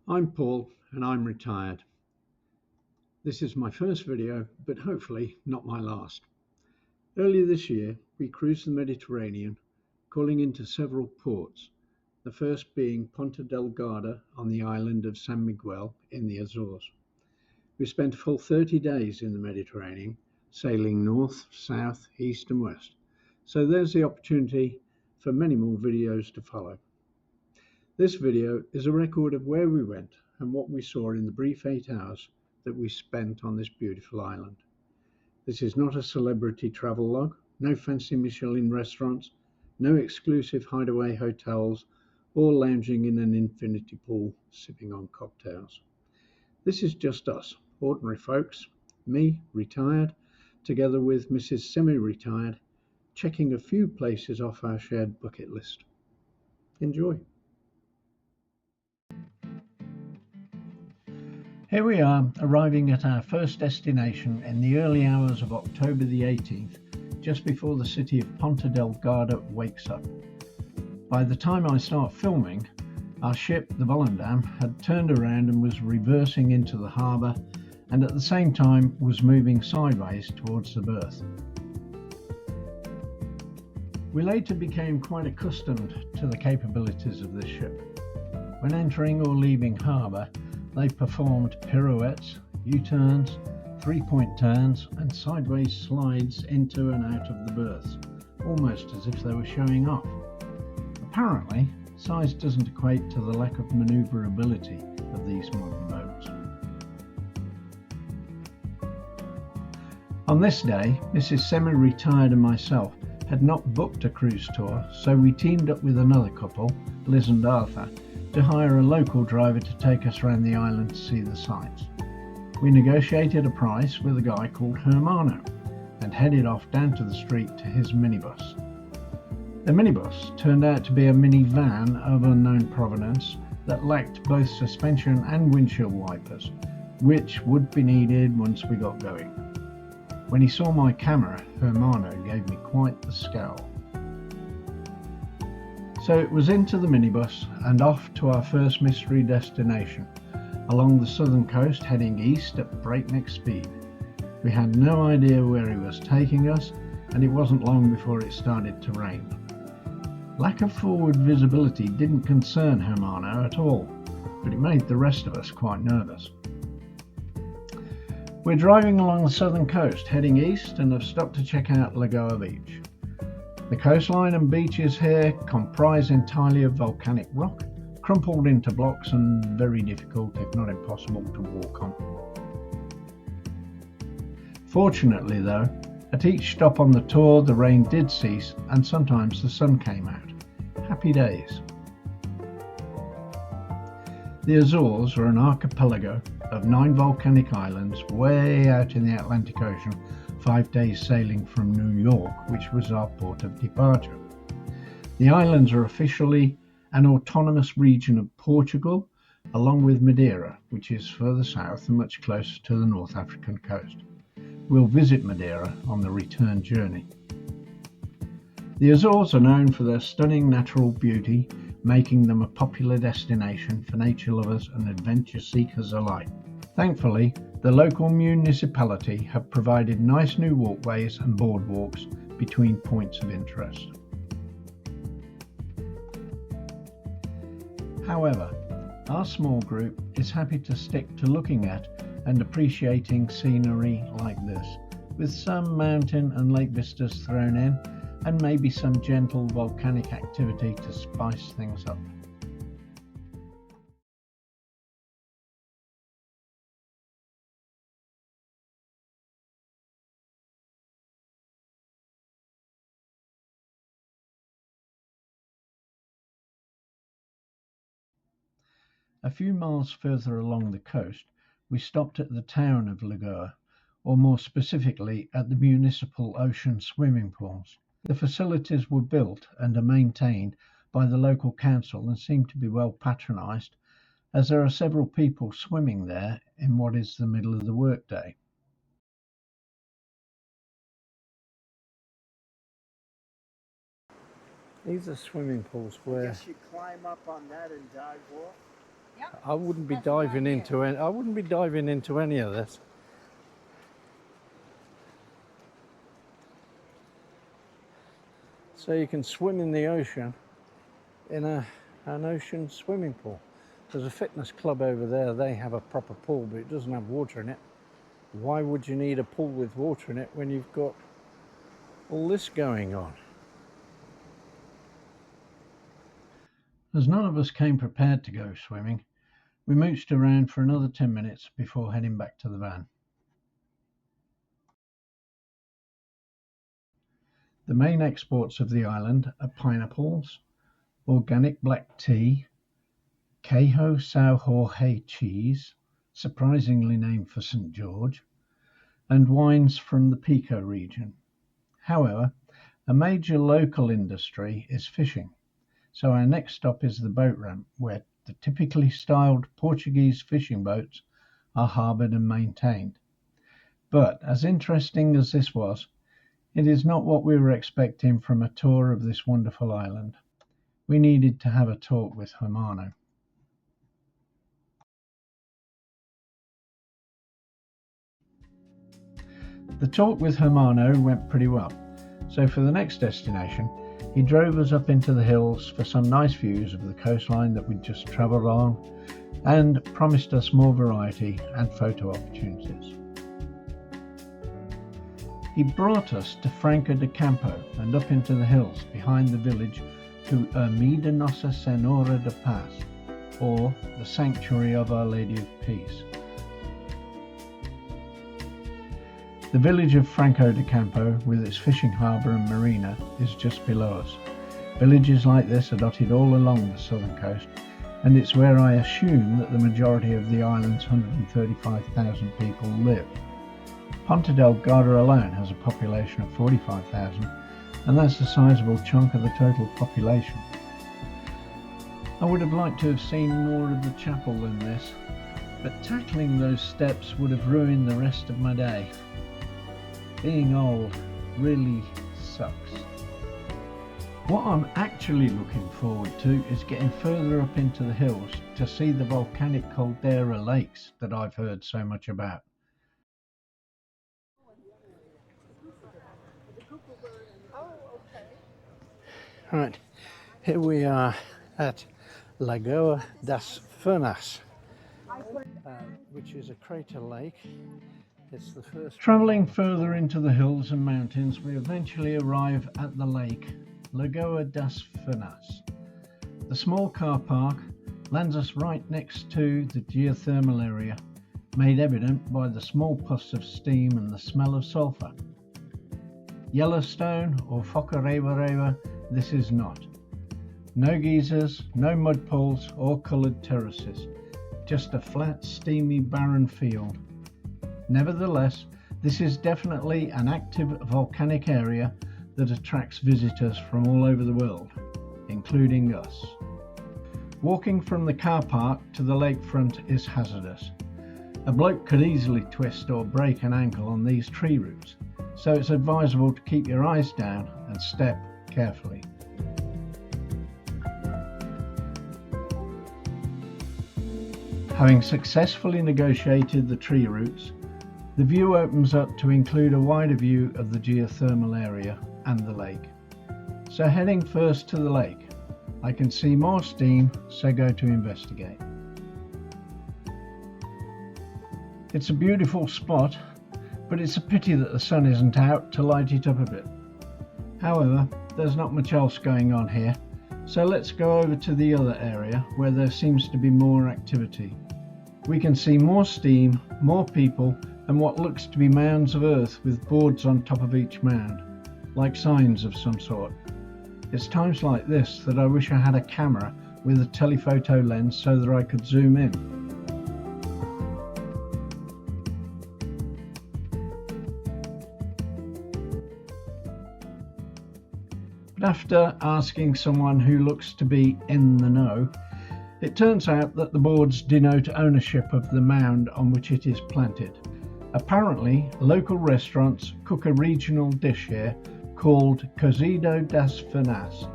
I'm Paul and I'm retired. This is my first video, but hopefully not my last. Earlier this year, we cruised the Mediterranean, calling into several ports, the first being Porta del Garda on the island of San Miguel in the Azores. We spent a full 30 days in the Mediterranean, sailing north, south, east and west. So there's the opportunity for many more videos to follow. This video is a record of where we went and what we saw in the brief 8 hours that we spent on this beautiful island. This is not a celebrity travel log, no fancy Michelin restaurants, no exclusive hideaway hotels, or lounging in an infinity pool sipping on cocktails. This is just us, ordinary folks, me, retired, together with Mrs. Semi-retired, checking a few places off our shared bucket list. Enjoy. Here we are, arriving at our first destination in the early hours of October the 18th, just before the city of Porta del Garda wakes up. By the time I start filming, our ship, the Volcano, had turned around and was reversing into the harbour, and at the same time was moving sideways towards the berth. We later became quite accustomed to the capabilities of this ship. When entering or leaving harbour, they performed pirouettes, U-turns, three-point turns and sideways slides into and out of the berths, almost as if they were showing off. Apparently, size doesn't equate to the lack of manoeuvrability of these modern boats. On this day, Mrs. Semi-retired and myself had not booked a cruise tour, so we teamed up with another couple, Liz and Arthur, to hire a local driver to take us around the island to see the sights. We negotiated a price with a guy called Hermano and headed off down to the street to his minibus. The minibus turned out to be a minivan of unknown provenance that lacked both suspension and windshield wipers, which would be needed once we got going. When he saw my camera, Hermano gave me quite the scowl. So it was into the minibus and off to our first mystery destination, along the southern coast heading east at breakneck speed. We had no idea where he was taking us, and it wasn't long before it started to rain. Lack of forward visibility didn't concern Hermano at all, but it made the rest of us quite nervous. We're driving along the southern coast heading east and have stopped to check out Lagoa beach. The coastline and beaches here comprise entirely of volcanic rock, crumpled into blocks and very difficult, if not impossible, to walk on. Fortunately though, at each stop on the tour the rain did cease and sometimes the sun came out. Happy days. The Azores are an archipelago of 9 volcanic islands way out in the Atlantic Ocean, 5 days sailing from New York, which was our port of departure. The islands are officially an autonomous region of Portugal, along with Madeira, which is further south and much closer to the North African coast. We'll visit Madeira on the return journey. The Azores are known for their stunning natural beauty, making them a popular destination for nature lovers and adventure seekers alike. Thankfully, the local municipality have provided nice new walkways and boardwalks between points of interest. However, our small group is happy to stick to looking at and appreciating scenery like this, with some mountain and lake vistas thrown in, and maybe some gentle volcanic activity to spice things up. A few miles further along the coast, we stopped at the town of Lagoa, or more specifically at the municipal ocean swimming pools. The facilities were built and are maintained by the local council and seem to be well patronised, as there are several people swimming there in what is the middle of the workday. These are swimming pools where I guess you climb up on that and dive off. I wouldn't be diving into any. I wouldn't be diving into any of this. So you can swim in the ocean in an ocean swimming pool. There's a fitness club over there. They have a proper pool, but it doesn't have water in it. Why would you need a pool with water in it when you've got all this going on? As none of us came prepared to go swimming, we mooched around for another 10 minutes before heading back to the van. The main exports of the island are pineapples, organic black tea, Queijo São Jorge cheese, surprisingly named for St. George, and wines from the Pico region. However, a major local industry is fishing, so our next stop is the boat ramp, where the typically styled Portuguese fishing boats are harboured and maintained. But as interesting as this was, it is not what we were expecting from a tour of this wonderful island. We needed to have a talk with Hermano. The talk with Hermano went pretty well, so for the next destination, he drove us up into the hills for some nice views of the coastline that we'd just travelled on, and promised us more variety and photo opportunities. He brought us to Franco de Campo and up into the hills behind the village to Ermida Nossa Senhora da Paz, or the Sanctuary of Our Lady of Peace. The village of Franco de Campo, with its fishing harbour and marina, is just below us. Villages like this are dotted all along the southern coast, and it's where I assume that the majority of the island's 135,000 people live. Porta del Garda alone has a population of 45,000, and that's a sizable chunk of the total population. I would have liked to have seen more of the chapel than this, but tackling those steps would have ruined the rest of my day. Being old really sucks. What I'm actually looking forward to is getting further up into the hills to see the volcanic caldera lakes that I've heard so much about. Right, here we are at Lagoa das Furnas, which is a crater lake. It's the first. Travelling further into the hills and mountains, we eventually arrive at the lake, Lagoa das Furnas. The small car park lands us right next to the geothermal area, made evident by the small puffs of steam and the smell of sulphur. Yellowstone or Focareva, this is not. No geysers, no mud pools or coloured terraces, just a flat, steamy, barren field. Nevertheless, this is definitely an active volcanic area that attracts visitors from all over the world, including us. Walking from the car park to the lakefront is hazardous. A bloke could easily twist or break an ankle on these tree roots, so it's advisable to keep your eyes down and step carefully. Having successfully negotiated the tree roots, the view opens up to include a wider view of the geothermal area and the lake. So heading first to the lake, I can see more steam, so go to investigate. It's a beautiful spot, but it's a pity that the sun isn't out to light it up a bit. However, there's not much else going on here, so let's go over to the other area where there seems to be more activity. We can see more steam, more people, and what looks to be mounds of earth with boards on top of each mound, like signs of some sort. It's times like this that I wish I had a camera with a telephoto lens so that I could zoom in. But after asking someone who looks to be in the know, it turns out that the boards denote ownership of the mound on which it is planted. Apparently, local restaurants cook a regional dish here called Cozido das Furnas,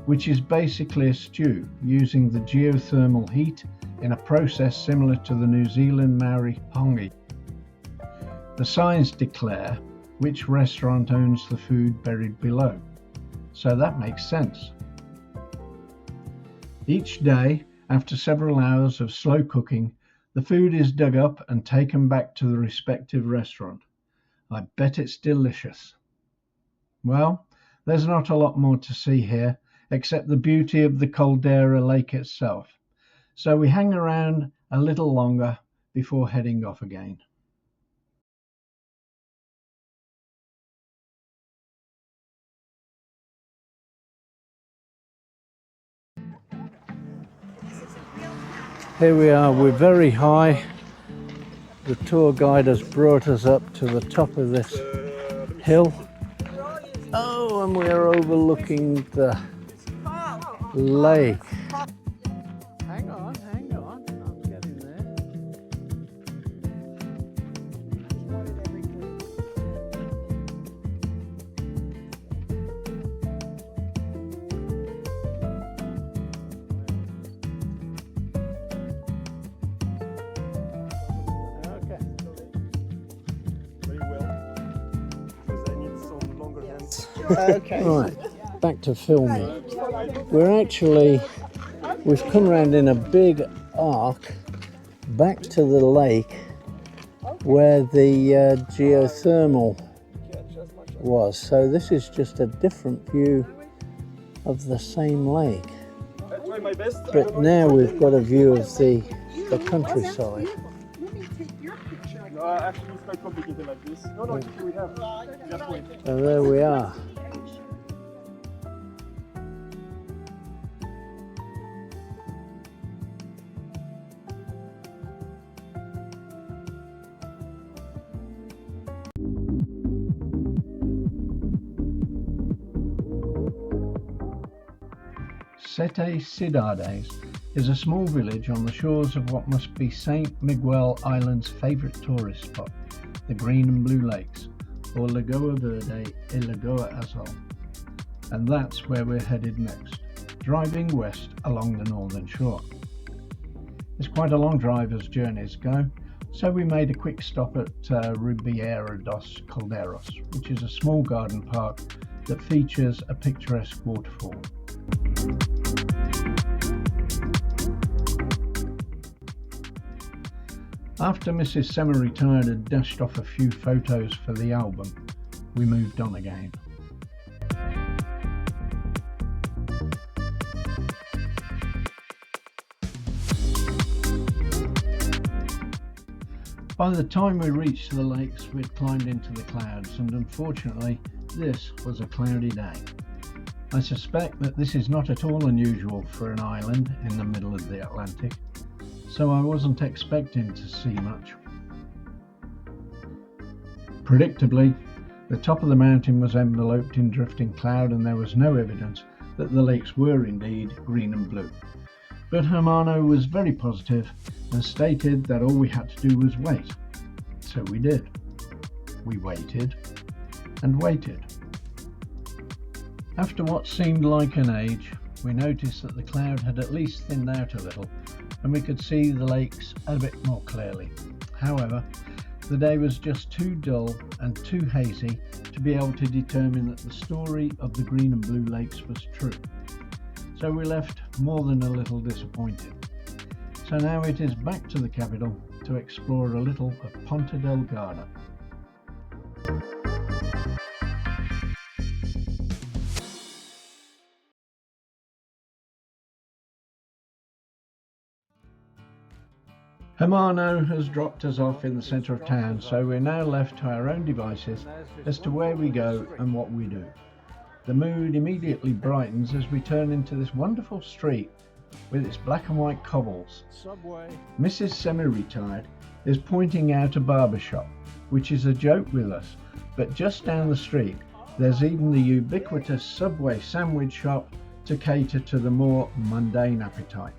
which is basically a stew using the geothermal heat in a process similar to the New Zealand Maori pongi. The signs declare which restaurant owns the food buried below, so that makes sense. Each day, after several hours of slow cooking, the food is dug up and taken back to the respective restaurant. I bet it's delicious. Well, there's not a lot more to see here, except the beauty of the caldera lake itself. So we hang around a little longer before heading off again. Here we are, we're very high. The tour guide has brought us up to the top of this hill. Oh, and we're overlooking the lake. Hang on, I'm getting there. Okay. Right, back to filming. We've come around in a big arc back to the lake where the geothermal was. So this is just a different view of the same lake. But now we've got a view of the countryside. Actually, it's quite complicated like this. No, we have. Just wait. So there we are. Sete Cidades is a small village on the shores of what must be St. Miguel Island's favourite tourist spot, the Green and Blue Lakes, or Lagoa Verde e Lagoa Azul. And that's where we're headed next, driving west along the northern shore. It's quite a long drive as journeys go, so we made a quick stop at Ribeira dos Caldeiros, which is a small garden park that features a picturesque waterfall. After Mrs. Semi-Retired had dashed off a few photos for the album, we moved on again. By the time we reached the lakes, we'd climbed into the clouds, and unfortunately, this was a cloudy day. I suspect that this is not at all unusual for an island in the middle of the Atlantic, so I wasn't expecting to see much. Predictably, the top of the mountain was enveloped in drifting cloud, and there was no evidence that the lakes were indeed green and blue. But Hermano was very positive and stated that all we had to do was wait. So we did. We waited and waited. After what seemed like an age, we noticed that the cloud had at least thinned out a little, and we could see the lakes a bit more clearly. However, the day was just too dull and too hazy to be able to determine that the story of the green and blue lakes was true. So we left more than a little disappointed. So now it is back to the capital to explore a little of Porta del Garda. Hermano has dropped us off in the centre of town, so we're now left to our own devices as to where we go and what we do. The mood immediately brightens as we turn into this wonderful street with its black and white cobbles. Mrs. Semi-Retired is pointing out a barber shop, which is a joke with us, but just down the street there's even the ubiquitous Subway sandwich shop to cater to the more mundane appetite.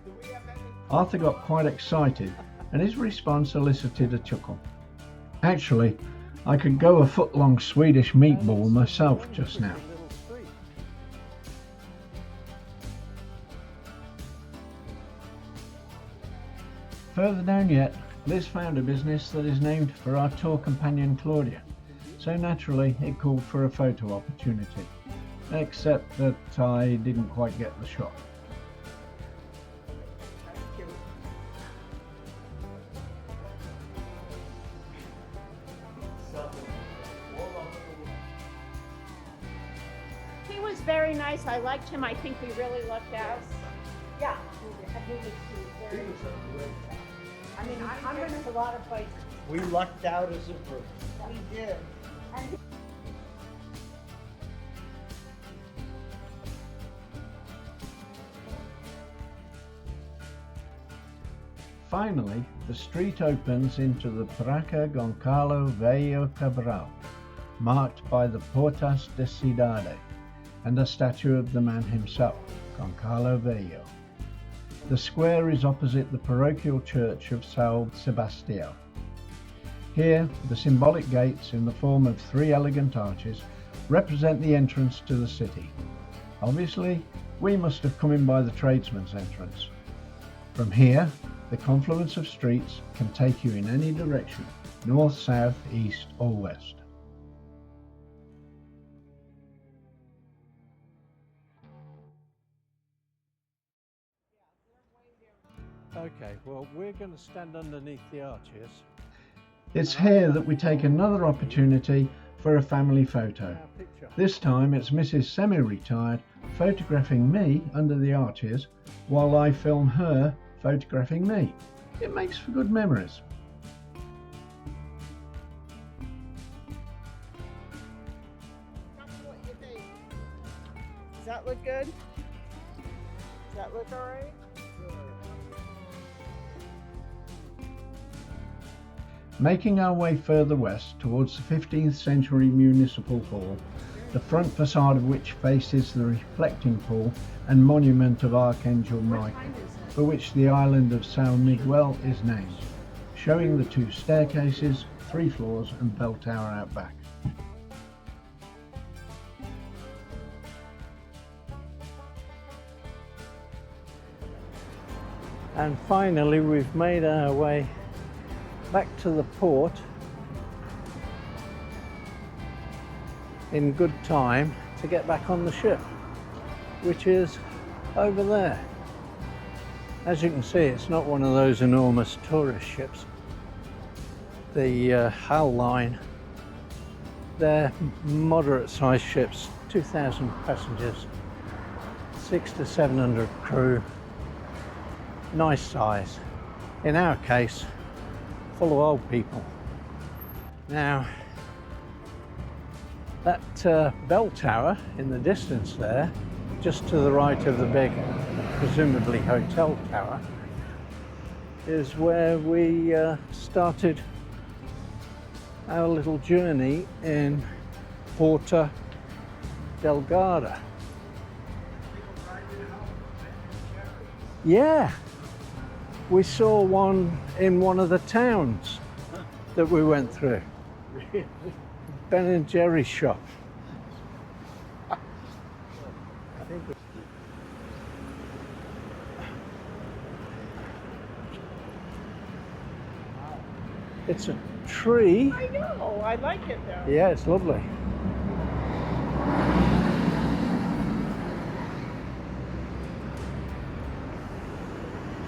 Arthur got quite excited and his response elicited a chuckle. Actually, I could go a foot-long Swedish meatball myself just now. Further down yet, Liz found a business that is named for our tour companion Claudia, so naturally it called for a photo opportunity, except that I didn't quite get the shot. He was very nice. I liked him. I think we really lucked out. Yeah, he was very. I mean, I'm going to a lot of places. We lucked out as a group. We did. And Finally, the street opens into the Praça Goncalo Velho Cabral, marked by the Porta del Garda and a statue of the man himself, Goncalo Velho. The square is opposite the parochial church of São Sebastião. Here, the symbolic gates in the form of 3 elegant arches represent the entrance to the city. Obviously, we must have come in by the tradesman's entrance. From here, the confluence of streets can take you in any direction, north, south, east or west. Okay, well, we're going to stand underneath the arches. It's here that we take another opportunity for a family photo. This time it's Mrs. Semi-Retired photographing me under the arches while I film her photographing me. It makes for good memories. what you think? Does that look good? Does that look all right? Making our way further west towards the 15th century municipal hall, the front facade of which faces the reflecting pool and monument of Archangel Michael, for which the island of São Miguel is named, showing the 2 staircases, 3 floors and bell tower out back. And finally we've made our way back to the port in good time to get back on the ship, which is over there. As you can see, it's not one of those enormous tourist ships. The Hull line, they're moderate sized ships, 2,000 passengers, 600 to 700 crew, nice size. In our case, full of old people. Now, that bell tower in the distance there, just to the right of the big, presumably hotel tower, is where we started our little journey in Porta del Garda. Yeah. We saw one in one of the towns that we went through. Ben and Jerry's shop. It's a tree. I know. I like it though. Yeah, it's lovely.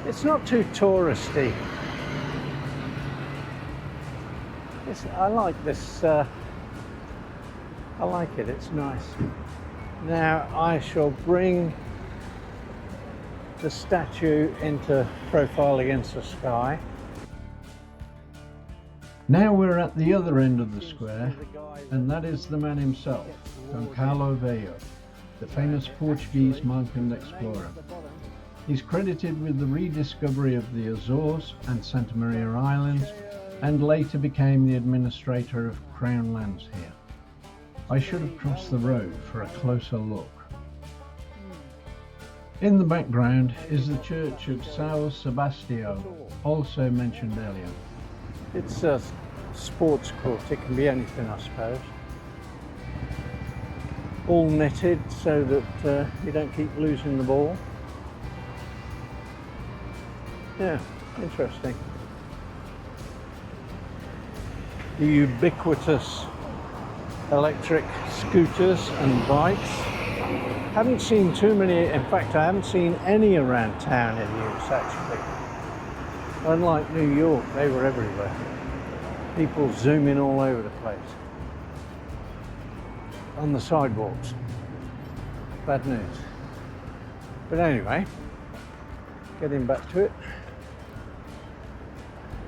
It's not too touristy. I like this. I like it. It's nice. Now I shall bring the statue into profile against the sky. Now we're at the other end of the square, and that is the man himself, Goncalo Velho, the famous Portuguese mountain explorer. He's credited with the rediscovery of the Azores and Santa Maria Islands, and later became the administrator of Crown lands here. I should have crossed the road for a closer look. In the background is the church of São Sebastião, also mentioned earlier. It's a sports court, it can be anything I suppose. All netted so that you don't keep losing the ball. Yeah, Interesting. The ubiquitous electric scooters and bikes. Haven't seen too many, in fact I haven't seen any around town in use actually. Unlike New York, they were everywhere. People zooming all over the place. On the sidewalks. Bad news. But anyway, getting back to it.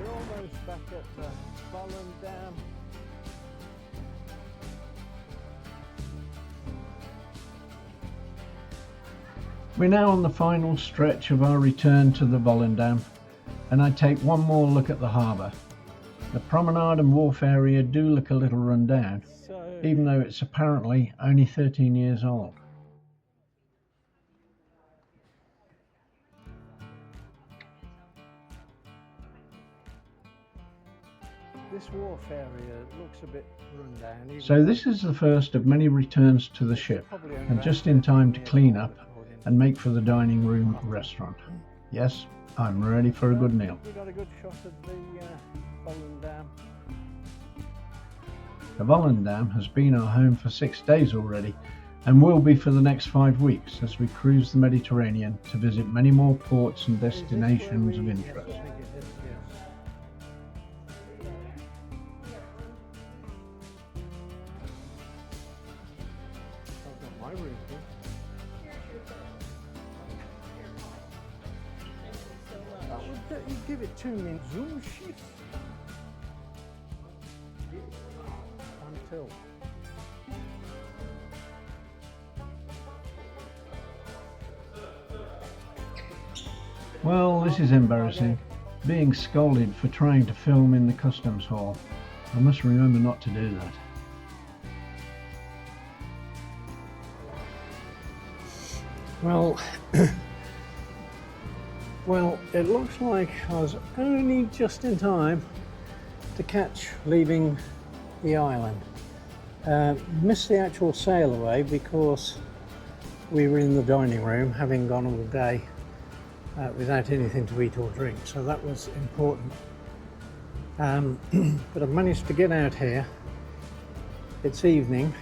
We're almost back at the Volcanoes. We're now on the final stretch of our return to the Volcanoes, and I take one more look at the harbour. The promenade and wharf area do look a little run down, even though it's apparently only 13 years old. This wharf area looks a bit run down. So this is the first of many returns to the ship, and just in time to clean up and make for the dining room restaurant. Yes, I'm ready for a good meal. We got a good shot of the Volcanoes. The Volcanoes has been our home for 6 days already, and will be for the next 5 weeks as we cruise the Mediterranean to visit many more ports and destinations of interest. You give it to me, zoom shift until well, this is embarrassing, being scolded for trying to film in the customs hall. I must remember not to do that. Well, well, it looks like I was only just in time to catch leaving the island. Missed the actual sail away because we were in the dining room having gone all day without anything to eat or drink, so that was important. But I've managed to get out here. It's evening,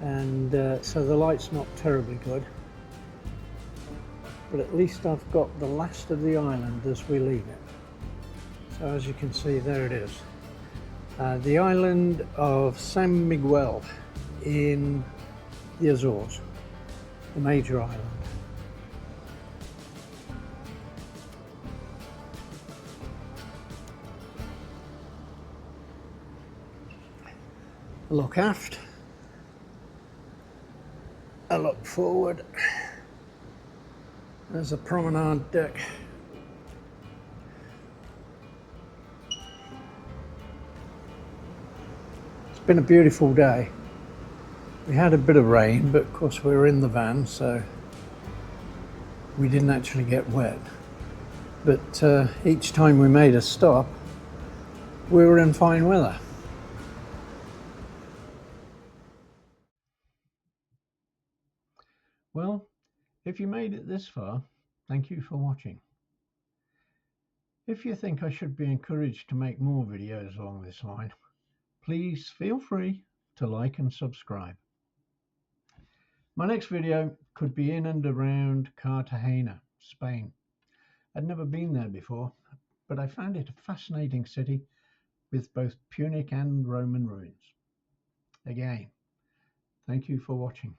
and so the light's not terribly good. But at least I've got the last of the island as we leave it. So as you can see, there it is. The island of San Miguel in the Azores, the major island. A look aft, a look forward. There's a promenade deck. It's been a beautiful day. We had a bit of rain, but of course we were in the van, so we didn't actually get wet. But each time we made a stop, we were in fine weather. Well, if you made it this far, thank you for watching. If you think I should be encouraged to make more videos along this line, please feel free to like and subscribe. My next video could be in and around Cartagena, Spain. I'd never been there before, but I found it a fascinating city with both Punic and Roman ruins. Again, thank you for watching.